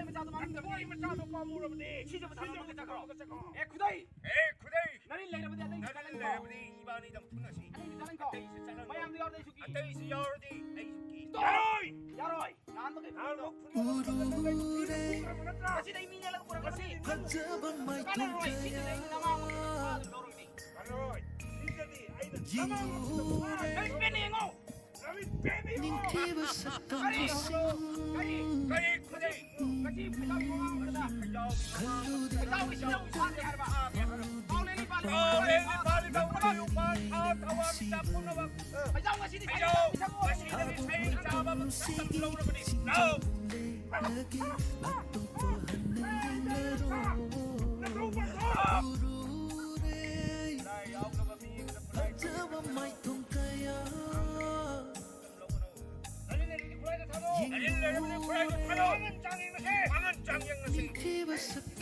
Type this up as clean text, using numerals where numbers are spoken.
이 맞아도 말인데 이 맞아도 까무르버디 치즈부터 하나 먹겠자고 먹겠자고 에쿠다이 에쿠데이 나린 레이라버디 안돼 나를 레버디 이반이 당 푸나시 아니 자는 거 데이스 잘난 거 마양 되어 내 주기 데이스 여르디 에이스키 야로이 야로이 나한테 나로 우르르 다시 내 미녀라고 보라 같이 가져봐 마이 나로이 치즈 내 통자야 나마고 너로이 나로이 신전이 아이는 이유래 나린 빼내고 나미 빼내요 닌티브셨던 가리 것은 가리 가이 쿠데이 같이 피자 먹어 그러다 갈루데 나오기 싫어 사는데 하라 봐 아우네니 빨리 에리 바리가 우리 오빠 타와미다 푸나바 가자 마시니 아요 마시들이 사이 잡아 samlorubadi no 내게 맛동포하는 대로 우르르 가져봐 마이 통자야 닌티브셨던 것은 닌티브셨던